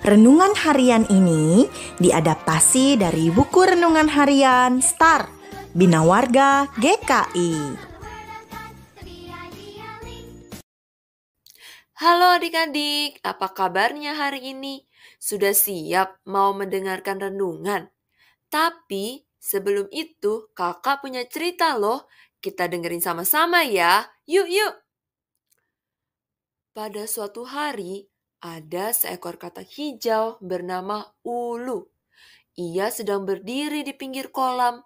Renungan harian ini diadaptasi dari buku renungan harian Star Bina Warga GKI. Halo adik-adik, apa kabarnya hari ini? Sudah siap mau mendengarkan renungan? Tapi sebelum itu kakak punya cerita loh. Kita dengerin sama-sama ya. Yuk. Pada suatu hari, ada seekor katak hijau bernama Ulu. Ia sedang berdiri di pinggir kolam.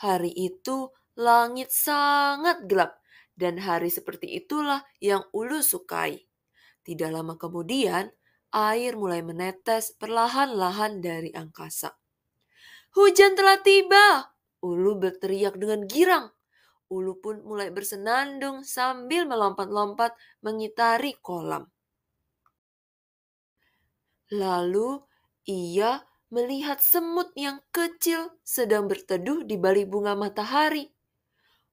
Hari itu langit sangat gelap dan hari seperti itulah yang Ulu sukai. Tidak lama kemudian, air mulai menetes perlahan-lahan dari angkasa. Hujan telah tiba! Ulu berteriak dengan girang. Ulu pun mulai bersenandung sambil melompat-lompat mengitari kolam. Lalu ia melihat semut yang kecil sedang berteduh di balik bunga matahari.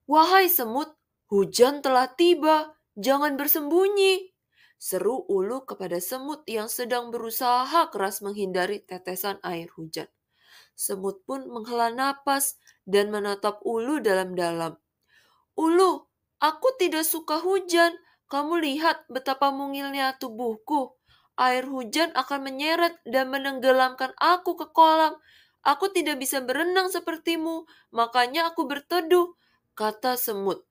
"Wahai semut, hujan telah tiba, jangan bersembunyi!" Seru Ulu kepada semut yang sedang berusaha keras menghindari tetesan air hujan. Semut pun menghela napas dan menatap Ulu dalam-dalam. "Ulu, aku tidak suka hujan. Kamu lihat betapa mungilnya tubuhku. Air hujan akan menyeret dan menenggelamkan aku ke kolam. Aku tidak bisa berenang sepertimu, makanya aku berteduh," kata semut.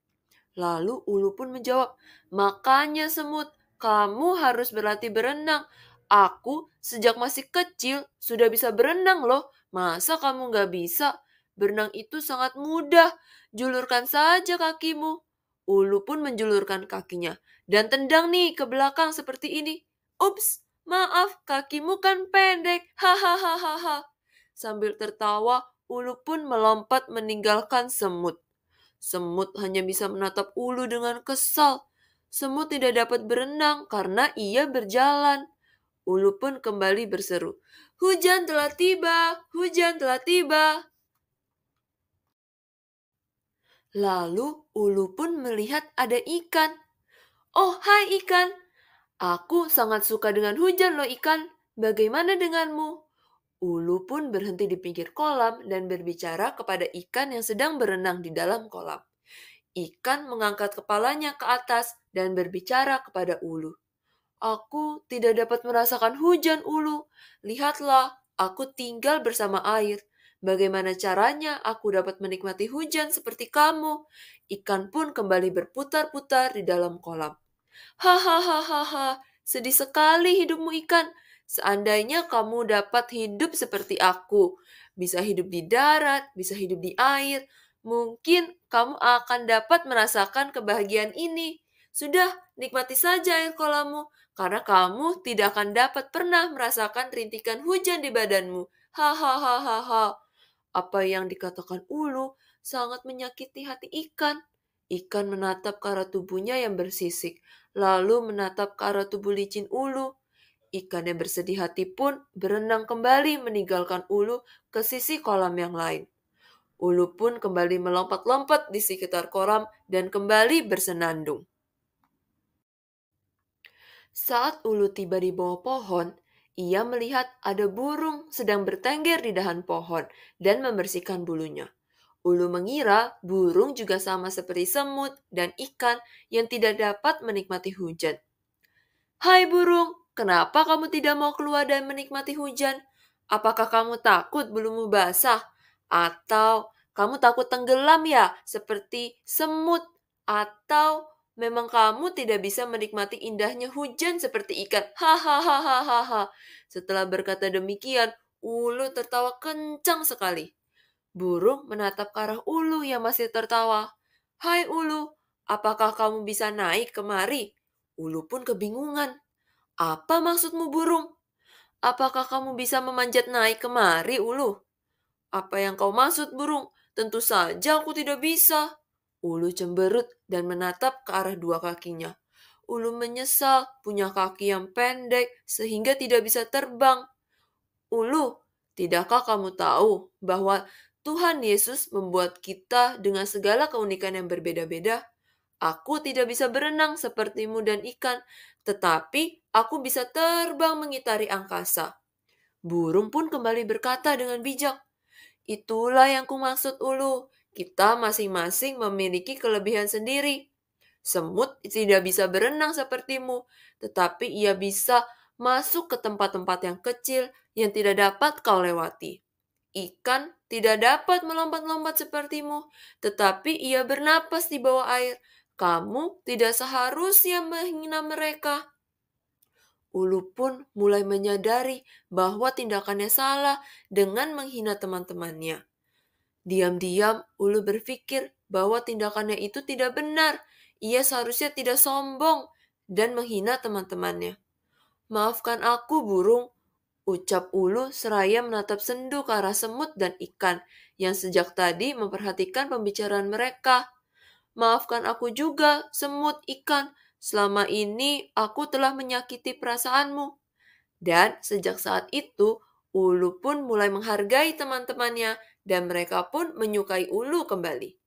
Lalu Ulu pun menjawab, "Makanya semut, kamu harus berlatih berenang. Aku sejak masih kecil sudah bisa berenang loh. Masa kamu gak bisa? Berenang itu sangat mudah. Julurkan saja kakimu." Ulu pun menjulurkan kakinya dan tendang nih ke belakang seperti ini. "Ups, maaf, kakimu kan pendek. Hahaha." Sambil tertawa, Ulu pun melompat meninggalkan semut. Semut hanya bisa menatap Ulu dengan kesal. Semut tidak dapat berenang karena ia berjalan. Ulu pun kembali berseru, "Hujan telah tiba, hujan telah tiba." Lalu Ulu pun melihat ada ikan. "Oh, hai ikan. Aku sangat suka dengan hujan loh ikan. Bagaimana denganmu?" Ulu pun berhenti di pinggir kolam dan berbicara kepada ikan yang sedang berenang di dalam kolam. Ikan mengangkat kepalanya ke atas dan berbicara kepada Ulu. "Aku tidak dapat merasakan hujan, Ulu. Lihatlah, aku tinggal bersama air. Bagaimana caranya aku dapat menikmati hujan seperti kamu?" Ikan pun kembali berputar-putar di dalam kolam. "Hahaha, sedih sekali hidupmu ikan. Seandainya kamu dapat hidup seperti aku, bisa hidup di darat, bisa hidup di air, mungkin kamu akan dapat merasakan kebahagiaan ini. Sudah, nikmati saja air kolammu, karena kamu tidak akan dapat pernah merasakan rintikan hujan di badanmu. Hahaha." Apa yang dikatakan Ulu sangat menyakiti hati ikan. Ikan menatap ke arah tubuhnya yang bersisik, lalu menatap ke arah tubuh licin Ulu. Ikan yang bersedih hati pun berenang kembali meninggalkan Ulu ke sisi kolam yang lain. Ulu pun kembali melompat-lompat di sekitar kolam dan kembali bersenandung. Saat Ulu tiba di bawah pohon, ia melihat ada burung sedang bertengger di dahan pohon dan membersihkan bulunya. Ulu mengira burung juga sama seperti semut dan ikan yang tidak dapat menikmati hujan. "Hai burung, kenapa kamu tidak mau keluar dan menikmati hujan? Apakah kamu takut bulumu basah? Atau kamu takut tenggelam ya, seperti semut? Atau memang kamu tidak bisa menikmati indahnya hujan seperti ikan?" Hahaha. Setelah berkata demikian, Ulu tertawa kencang sekali. Burung menatap ke arah Ulu yang masih tertawa. "Hai Ulu, apakah kamu bisa naik kemari?" Ulu pun kebingungan. "Apa maksudmu burung? Apakah kamu bisa memanjat naik kemari, Ulu?" "Apa yang kau maksud burung? Tentu saja aku tidak bisa." Ulu cemberut dan menatap ke arah dua kakinya. Ulu menyesal punya kaki yang pendek sehingga tidak bisa terbang. "Ulu, tidakkah kamu tahu bahwa Tuhan Yesus membuat kita dengan segala keunikan yang berbeda-beda? Aku tidak bisa berenang sepertimu dan ikan, tetapi aku bisa terbang mengitari angkasa." Burung pun kembali berkata dengan bijak, "Itulah yang kumaksud ulu. Kita masing-masing memiliki kelebihan sendiri. Semut tidak bisa berenang sepertimu, tetapi ia bisa masuk ke tempat-tempat yang kecil yang tidak dapat kau lewati. Ikan tidak dapat melompat-lompat sepertimu, tetapi ia bernapas di bawah air. Kamu tidak seharusnya menghina mereka." Ulu pun mulai menyadari bahwa tindakannya salah dengan menghina teman-temannya. Diam-diam, Ulu berpikir bahwa tindakannya itu tidak benar. Ia seharusnya tidak sombong dan menghina teman-temannya. "Maafkan aku, burung," ucap Ulu seraya menatap sendu ke arah semut dan ikan yang sejak tadi memperhatikan pembicaraan mereka. "Maafkan aku juga, semut ikan. Selama ini aku telah menyakiti perasaanmu." Dan sejak saat itu, Ulu pun mulai menghargai teman-temannya dan mereka pun menyukai Ulu kembali.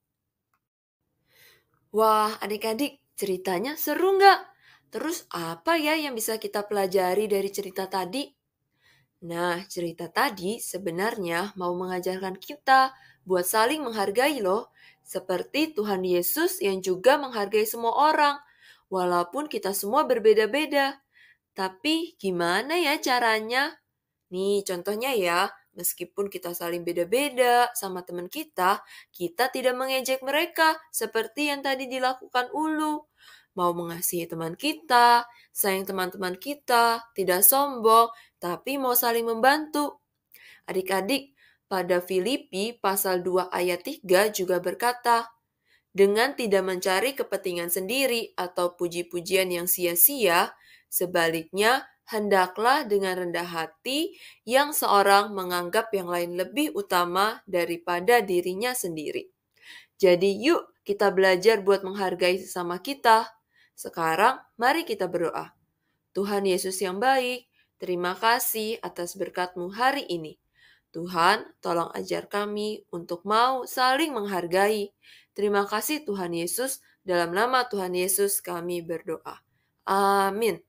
Wah, adik-adik, ceritanya seru nggak? Terus apa ya yang bisa kita pelajari dari cerita tadi? Nah, cerita tadi sebenarnya mau mengajarkan kita buat saling menghargai loh, seperti Tuhan Yesus yang juga menghargai semua orang, walaupun kita semua berbeda-beda. Tapi gimana ya caranya? Nih contohnya ya, meskipun kita saling beda-beda sama teman kita tidak mengejek mereka seperti yang tadi dilakukan Ulu. Mau mengasihi teman kita, sayang teman-teman kita, tidak sombong, tapi mau saling membantu. Adik-adik, pada Filipi pasal 2 ayat 3 juga berkata, dengan tidak mencari kepentingan sendiri atau puji-pujian yang sia-sia, sebaliknya hendaklah dengan rendah hati yang seorang menganggap yang lain lebih utama daripada dirinya sendiri. Jadi yuk kita belajar buat menghargai sesama kita. Sekarang mari kita berdoa. Tuhan Yesus yang baik, terima kasih atas berkat-Mu hari ini. Tuhan, tolong ajar kami untuk mau saling menghargai. Terima kasih Tuhan Yesus, dalam nama Tuhan Yesus kami berdoa. Amin.